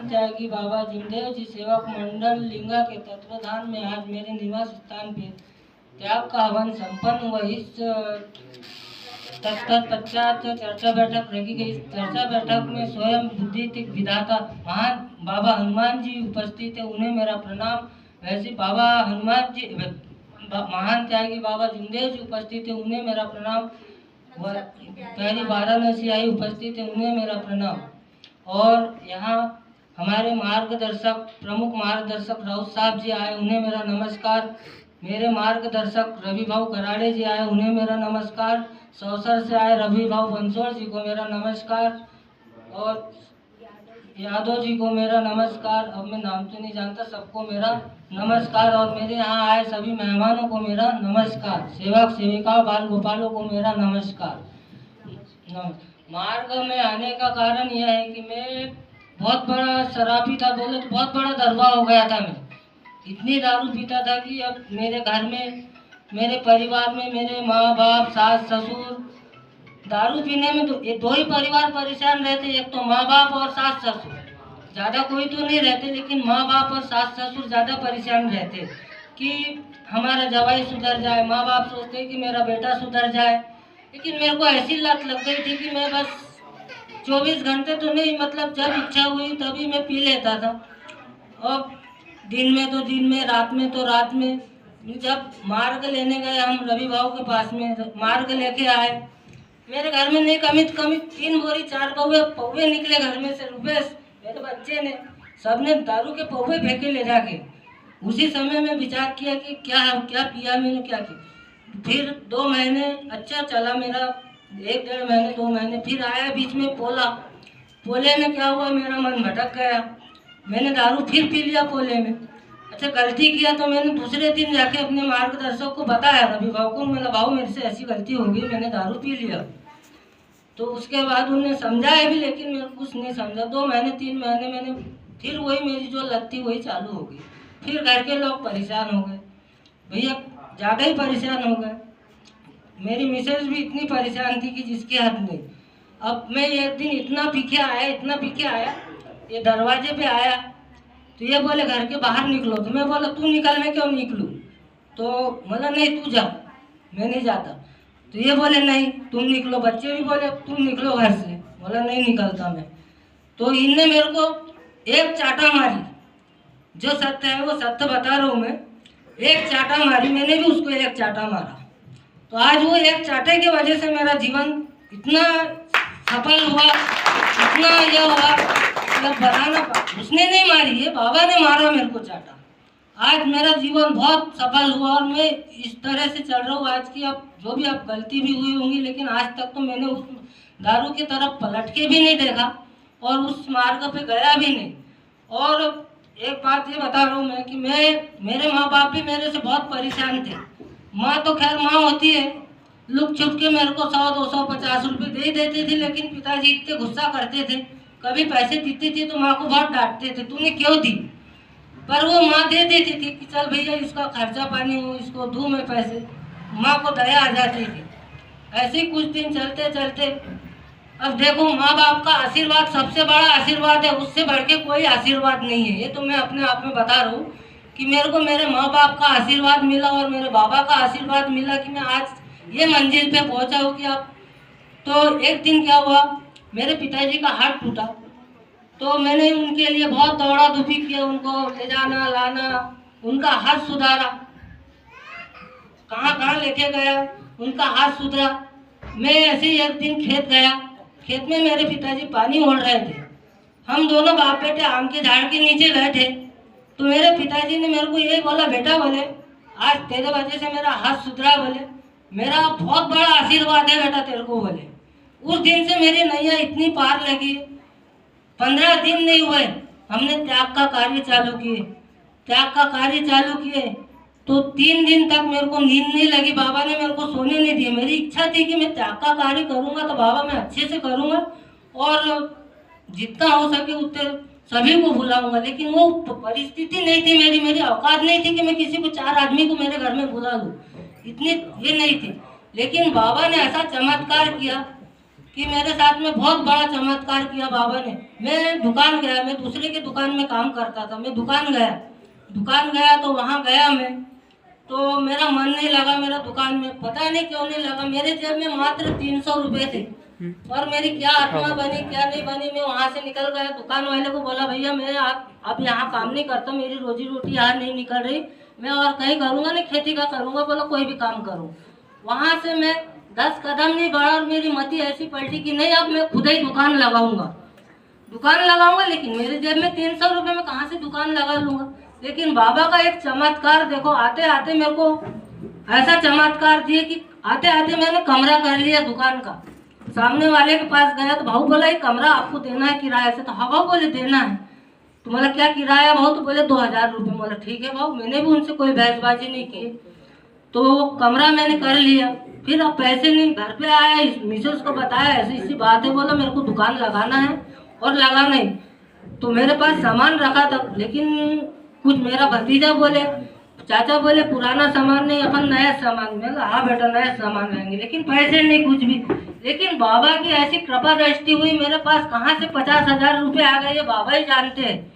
महान त्यागी बाबा जिमदेव जी सेवक मंडल लिंगा के तत्वाधान में आज मेरे निवास स्थान पे त्याग का हवन संपन्न हुआ। इस तत्पश्चात चर्चा बैठक रखी गई। इस चर्चा बैठक में स्वयं बुद्धि विधाता महान बाबा हनुमान जी उपस्थित है, उन्हें मेरा प्रणाम। वैसे बाबा हनुमान जी महान त्यागी बाबा जिमदेव जी उपस्थित है, उन्हें मेरा प्रणाम। पहली वाराणसी आई उपस्थित है, उन्हें मेरा प्रणाम। और यहाँ हमारे मार्गदर्शक प्रमुख मार्गदर्शक राउत साहब जी आए, उन्हें मेरा नमस्कार। मेरे मार्गदर्शक रवि भाऊ कराड़े जी आए, उन्हें मेरा नमस्कार। सौसर से आए रवि भाऊ बंसोड़ जी को मेरा नमस्कार और यादव जी को मेरा नमस्कार। अब मैं नाम तो नहीं जानता, सबको मेरा नमस्कार। और मेरे यहाँ आए सभी मेहमानों को मेरा नमस्कार। सेवक सेविका बाल गोपालों को मेरा नमस्कार। मार्ग में आने का कारण यह है कि मैं बहुत बड़ा शराबी था, बोले तो बहुत बड़ा दरबार हो गया था। मैं इतनी दारू पीता था कि अब मेरे घर में, मेरे परिवार में, मेरे माँ बाप सास ससुर, दारू पीने में तो ये दो ही परिवार परेशान रहते, एक तो माँ बाप और सास ससुर। ज़्यादा कोई तो नहीं रहते, लेकिन माँ बाप और सास ससुर ज़्यादा परेशान रहते कि हमारा जवाई सुधर जाए। माँ बाप सोचते कि मेरा बेटा सुधर जाए, लेकिन मेरे को ऐसी लत लग गई थी कि मैं बस 24 घंटे तो नहीं, मतलब जब इच्छा हुई तभी मैं पी लेता था। और दिन में तो दिन में, रात में तो रात में। जब मार्ग लेने गए हम रवि भाव के पास में, मार्ग लेके आए, मेरे घर में नहीं कमी 3 बोरी 4 पौवे निकले घर में से। रुपेश मेरे बच्चे ने, सबने दारू के पौवे फेंके ले जाके। उसी समय में विचार किया कि क्या पिया मैंने, क्या किया। फिर 2 महीने अच्छा चला मेरा, 1-1.5 महीने 2 महीने। फिर आया बीच में पोले में क्या हुआ, मेरा मन भटक गया, मैंने दारू फिर पी लिया पोले में। अच्छा गलती किया तो मैंने दूसरे दिन जाके अपने मार्गदर्शक को बताया, रवि भाव को। मतलब भाव मेरे से ऐसी गलती हो गई, मैंने दारू पी लिया। तो उसके बाद उन्होंने समझाया भी, लेकिन मेरे को कुछ नहीं समझा। 2 महीने 3 महीने मैंने फिर वही मेरी जो लत थी वही चालू हो गई। फिर घर के लोग परेशान हो गए, भैया ज़्यादा ही परेशान हो गए। मेरी मिसेज भी इतनी परेशान थी कि जिसकी हद नहीं। अब मैं एक दिन इतना पीके आया, ये दरवाजे पे आया तो ये बोले घर के बाहर निकलो। तो मैं बोला तू निकल, मैं क्यों निकलूँ। तो बोला नहीं तू जा, मैं नहीं जाता। तो ये बोले नहीं तुम निकलो, बच्चे भी बोले तुम निकलो घर से। बोला नहीं निकलता मैं। तो इनने मेरे को एक चाटा मारी, जो सत्य है वो सत्य बता रहा हूँ मैं। एक चाटा मारी, मैंने भी उसको एक चाटा मारा। तो आज वो एक चाटे की वजह से मेरा जीवन इतना सफल हुआ, इतना यह हुआ, मतलब बताना। उसने नहीं मारी, ये बाबा ने मारा मेरे को चाटा। आज मेरा जीवन बहुत सफल हुआ और मैं इस तरह से चल रहा हूँ आज की। अब जो भी अब गलती भी हुई होंगी, लेकिन आज तक तो मैंने उस दारू की तरफ पलट के भी नहीं देखा और उस मार्ग पे गया भी नहीं। और एक बात ये बता रहा हूँ मैं कि मेरे माँ बाप भी मेरे से बहुत परेशान थे। माँ तो खैर माँ होती है, लुक छुप के मेरे को 100, 200, 50 रुपये दे देते थे, लेकिन पिताजी इतने गुस्सा करते थे। कभी पैसे देती थी तो माँ को बहुत डांटते थे, तूने क्यों दी। पर वो माँ दे देती थी कि चल भैया इसका खर्चा पानी हो, इसको दूँ मैं पैसे। माँ को दया आ जाती थी। ऐसे ही कुछ दिन चलते चलते अब देखो, माँ बाप का आशीर्वाद सबसे बड़ा आशीर्वाद है, उससे बढ़ के कोई आशीर्वाद नहीं है। ये तो मैं अपने आप में बता रहा हूँ कि मेरे को मेरे माँ बाप का आशीर्वाद मिला और मेरे बाबा का आशीर्वाद मिला कि मैं आज ये मंजिल पे पहुँचा हूँ कि अब। तो एक दिन क्या हुआ, मेरे पिताजी का हाथ टूटा। तो मैंने उनके लिए बहुत दौड़ा धूपी किया, उनको ले जाना लाना, उनका हाथ सुधारा, कहाँ कहाँ लेके गया, उनका हाथ सुधरा। मैं ऐसे ही एक दिन खेत गया, खेत में मेरे पिताजी पानी ओढ़ रहे थे। हम दोनों बाप बेटे आम के झाड़ के नीचे गए थे। तो मेरे पिताजी ने मेरे को यही बोला, बेटा बोले आज तेरे वजह से मेरा हाथ सुधरा, बोले मेरा बहुत बड़ा आशीर्वाद है बेटा तेरे को। बोले उस दिन से मेरी नैया इतनी पार लगी। 15 दिन नहीं हुए हमने त्याग का कार्य चालू किए तो 3 दिन तक मेरे को नींद नहीं लगी। बाबा ने मेरे को सोने नहीं दिया। मेरी इच्छा थी कि मैं त्याग का कार्य करूँगा तो बाबा मैं अच्छे से करूँगा और जितना हो सके उतने सभी को बुलाऊंगा। लेकिन वो परिस्थिति नहीं थी, मेरी औकात नहीं थी कि मैं किसी को 4 आदमी को मेरे घर में बुला लूँ, इतनी ये नहीं थी। लेकिन बाबा ने ऐसा चमत्कार किया कि मेरे साथ में बहुत बड़ा चमत्कार किया बाबा ने। मैं दुकान गया, मैं दूसरे के दुकान में काम करता था, मैं दुकान गया तो वहाँ गया मैं, तो मेरा मन नहीं लगा मेरा दुकान में, पता नहीं क्यों नहीं लगा। मेरे जेब में मात्र 300 रुपये थे और मेरी क्या आत्मा बनी क्या नहीं बनी। मैं वहाँ से निकल गया, दुकान वाले को बोला भैया मैं अब यहाँ काम नहीं करता, मेरी रोजी रोटी यहाँ नहीं निकल रही, मैं और कहीं करूँगा नहीं, खेती का करूँगा, बोला कोई भी काम करूँ। वहाँ से मैं 10 कदम नहीं बढ़ा और मेरी मति ऐसी पलटी कि नहीं अब मैं खुद ही दुकान लगाऊंगा। लेकिन मेरे जेब में 300 रुपये में कहाँ से दुकान लगा लूँगा। लेकिन बाबा का एक चमत्कार देखो, आते आते मेरे को ऐसा चमत्कार दिए कि आते आते मैंने कमरा कर लिया दुकान का। सामने वाले के पास गया तो भाऊ बोला ये कमरा आपको देना है किराए से? तो हाँ भाऊ बोले देना है। तो बोला क्या किराया भाऊ? तो बोले 2000 रुपये। बोला ठीक है भाऊ। मैंने भी उनसे कोई बहसबाजी नहीं की, तो वो कमरा मैंने कर लिया। फिर अब पैसे नहीं, घर पे आया, मिसेस को बताया ऐसी ऐसी बात है, बोला मेरे को दुकान लगाना है और लगा नहीं। तो मेरे पास सामान रखा था, लेकिन कुछ मेरा भतीजा बोले, चाचा बोले पुराना सामान नहीं अपन नया सामान। मैं कहा हाँ बेटा नया सामान लेंगे, लेकिन पैसे नहीं कुछ भी। लेकिन बाबा की ऐसी कृपा दृष्टि हुई, मेरे पास कहाँ से 50,000 रुपये आ गए ये बाबा ही जानते हैं।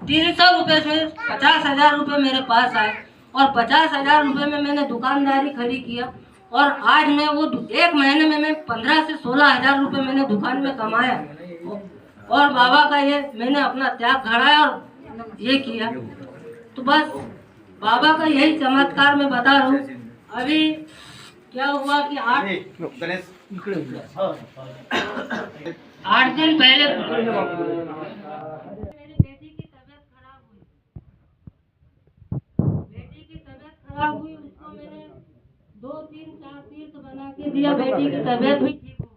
300 रुपये से 50,000 रुपये मेरे पास आए और 50,000 रुपये में मैंने दुकानदारी खड़ी किया। और आज मैं वो एक महीने में मैं 15 से 16,000 रुपये मैंने दुकान में कमाया। और बाबा का ये मैंने अपना त्याग घड़ाया और ये किया। तो बस बाबा का यही चमत्कार मैं बता रहा हूँ। अभी क्या हुआ कि 8 दिन पहले मेरी बेटी की तबीयत खराब हुई। उसको मैंने 2 3 4 तीर्थ बना के दिया, बेटी की तबीयत भी ठीक हो गई।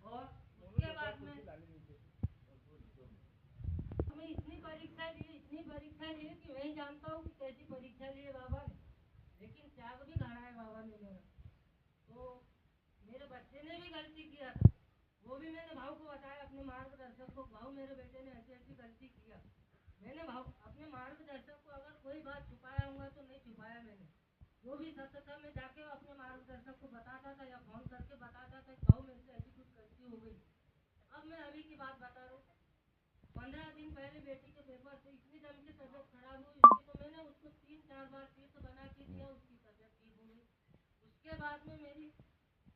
और उसके बाद में मैं इतनी परीक्षा ली कि मैं ही जानता हूँ कि कैसी परीक्षा ली है बाबा ने। लेकिन त्याग भी घड़ा है बाबा ने मेरा। तो मेरे बच्चे ने भी गलती किया था, वो भी मैंने भाव को बताया अपने मार्गदर्शक को, भाव मेरे बेटे ने ऐसी ऐसी गलती किया। मैंने भाव अपने मार्गदर्शक को अगर कोई बात छुपाया होगा तो नहीं छुपाया मैंने। जो भी सत्य था मैं जाके अपने मार्गदर्शक को बताता था या फोन करके बताता था भाव मेरे से ऐसी कुछ गलती हो गई। अब मैं अभी की बात बता रहा हूँ। 15 दिन पहले बेटी के पेपर से इतनी दम की तबीयत खराब हुई उसकी, तो मैंने उसको 3 4 बार तीर्थ बना के दिया, उसकी तबीयत ठीक हो गई। उसके बाद में मेरी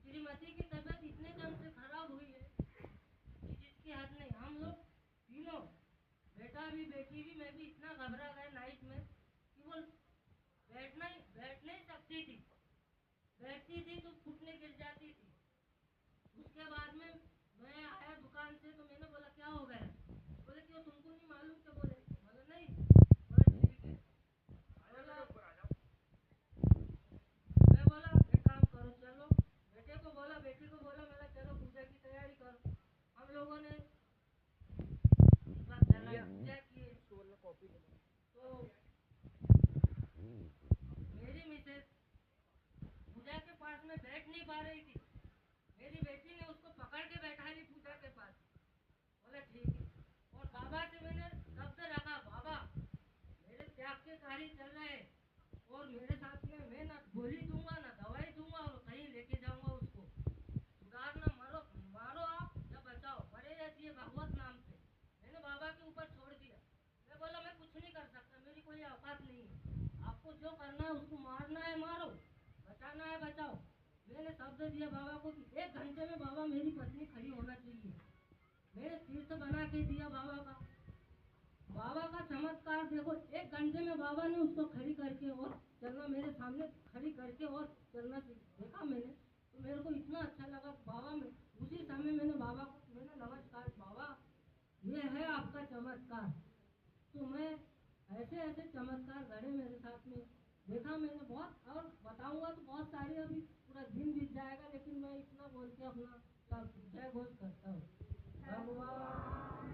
श्रीमती की तबीयत इतने दम से खराब हुई है कि जिसकी हद नहीं। हम लोग तीनों, बेटा भी बेटी भी मैं भी इतना घबरा गए नाइट में कि वो बैठ नहीं सकती थी, बैठती थी तो घुटने गिर जाती थी। उसके बाद में मैं आया दुकान से तो मैंने बोला क्या हो गया? बोले क्यों तुमको नहीं मालूम? क्या बोले? बोला नहीं। बोला ठीक है। मैं बोला एक काम करो, चलो बेटी को बोला मेरा चलो पूजा की तैयारी करो। हम लोगों ने बस पूजा किए। तो मेरी मिसेस पूजा के पास में बैठ नहीं पा रही थी। मेरी बेटी ने उसको पकड़ के बैठा ली पूजा के पास। बोला ठीक है। और बाबा से मैंने शब्द रखा, बाबा मेरे त्याग के कार्य चल रहे हैं और मेरे साथ में मैं ना गोली दूंगा ना दवाई दूंगा और कहीं लेके जाऊंगा उसको। सुधारना मारो आप या बचाओ, पड़े रहती है भगवत नाम से। मैंने बाबा के ऊपर छोड़ दिया। मैं बोला मैं कुछ नहीं कर सकता, मेरी कोई औकात नहीं है। आपको जो करना है उसको मारना है मारो, बचाना है बचाओ। मैंने शब्द दिया बाबा को कि 1 घंटे में बाबा मेरी पत्नी खड़ी होना चाहिए। मैंने तीर्थ बना के दिया बाबा का चमत्कार देखो। 1 घंटे में बाबा ने उसको खड़ी करके और चलना, मेरे सामने खड़ी करके और चलना देखा मैंने। तो मेरे को इतना अच्छा लगा बाबा में। उसी समय मैंने बाबा को मैंने नमस्कार, बाबा ये है आपका चमत्कार। तो मैं ऐसे चमत्कार घड़े मेरे साथ में देखा मैंने बहुत, और बताऊंगा तो बहुत सारे, अभी पूरा दिन बीत जाएगा, लेकिन मैं इतना बोल के अपना जय घोष करता हूँ। भगवान